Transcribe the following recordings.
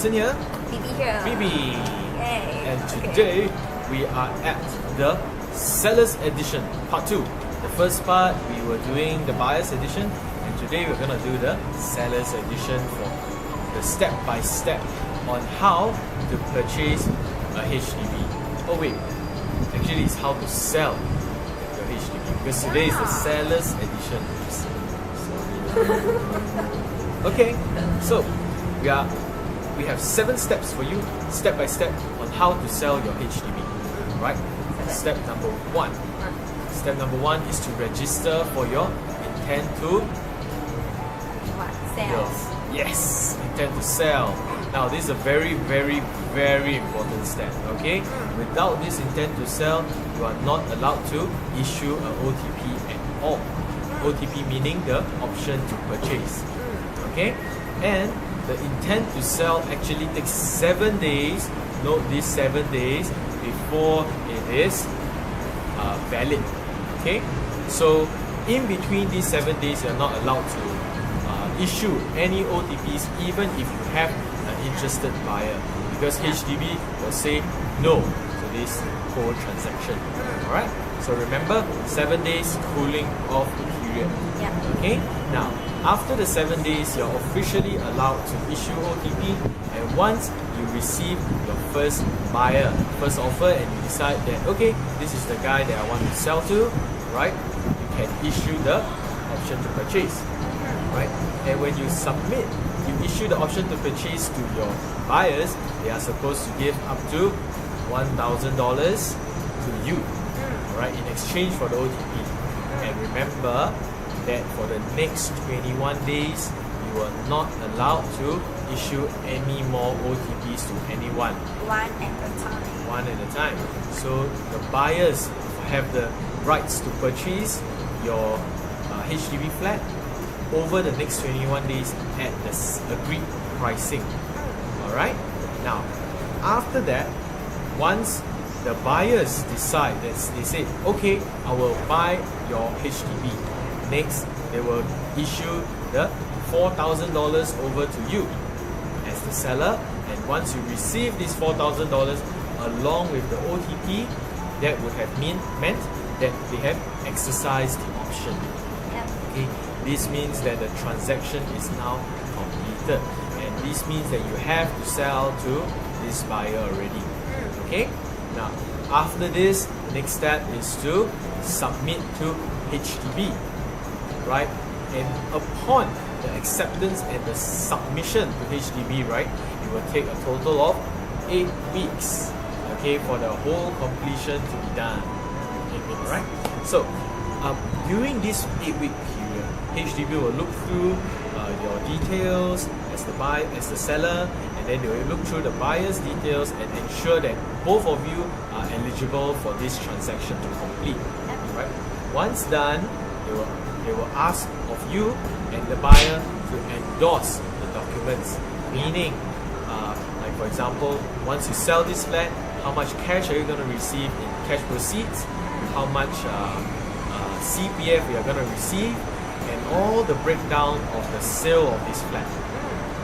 Jason here. Bibi here. Bibi. Yay. And today we are at the Sellers Edition Part 2. The first part we were doing the Buyers Edition, and today we're gonna do the Sellers Edition for the step-by-step on how to purchase a HDB. Oh wait, actually it's how to sell your HDB, because today is the Sellers Edition. Okay, so we have 7 steps for you, step by step, on how to sell your HDB. Right? Step number 1. Step number 1 is to register for your intent to Sell. Yes, intent to sell. Now this is a very important step. Okay, without this intent to sell, you are not allowed to issue an OTP at all. OTP meaning the option to purchase. Okay, and the intent to sell actually takes 7 days. Note these 7 days before it is valid. Okay, so in between these 7 days, you're not allowed to issue any OTPs, even if you have an interested buyer, because HDB will say no to this whole transaction. Alright, so remember, 7 days cooling off period. Okay, now after the 7 days, you're officially allowed to issue OTP, and once you receive your first buyer, first offer, and you decide that okay, this is the guy that I want to sell to, right? You can issue the option to purchase, right? And when you submit, you issue the option to purchase to your buyers, they are supposed to give up to $1,000 to you, right, in exchange for the OTP. And remember that for the next 21 days, you are not allowed to issue any more OTPs to anyone. One at a time. One at a time. So the buyers have the rights to purchase your HDB flat over the next 21 days at the agreed pricing. Alright? Now, after that, once the buyers decide that they say, okay, I will buy your HDB. Next, they will issue the $4,000 over to you as the seller, and once you receive this $4,000 along with the OTP, that would have meant that they have exercised the option. Okay, this means that the transaction is now completed, and this means that you have to sell to this buyer already. Okay, now after this, next step is to submit to HDB, right? And upon the acceptance and the submission to HDB, right, it will take a total of 8 weeks, okay, for the whole completion to be done. 8 weeks, right? So during this 8-week period, HDB will look through your details as the seller, and then they will look through the buyer's details and ensure that both of you are eligible for this transaction to complete. Right? Once done, they will ask of you and the buyer to endorse the documents. Meaning, like for example, once you sell this flat, how much cash are you going to receive in cash proceeds? How much CPF you are going to receive? And all the breakdown of the sale of this flat.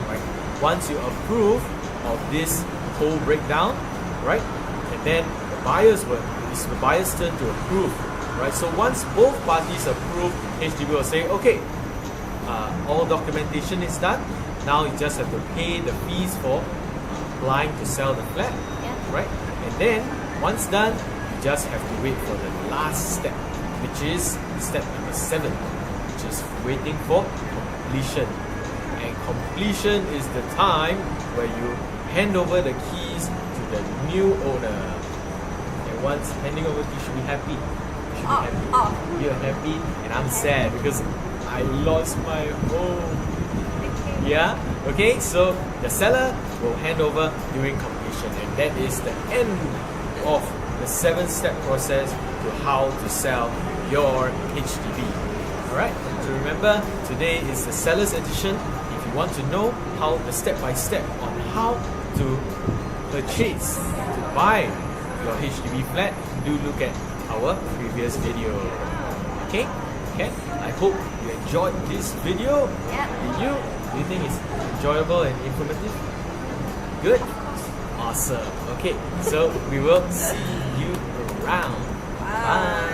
Right? Once you approve of this whole breakdown, right, and then it's the buyer's turn to approve. Right? So once both parties approve, HDB will say, okay, all documentation is done. Now you just have to pay the fees for applying to sell the flat. Right? And then once done, you just have to wait for the last step, which is step number 7, which is waiting for completion. And completion is the time where you hand over the keys to the new owner. And once handing over, you should be happy. You're happy, and I'm sad because I lost my home. Yeah? Okay, so the seller will hand over during completion, and that is the end of the 7-step process to how to sell your HDB. Alright, so remember, today is the Sellers Edition. If you want to know how the step-by-step on how to purchase, to buy your HDB flat, do look at our previous video. Okay? I hope you enjoyed this video. Yeah. Did you? Do you think it's enjoyable and informative? Good? Of course. Awesome. Okay, so we will see you around. Bye. Bye.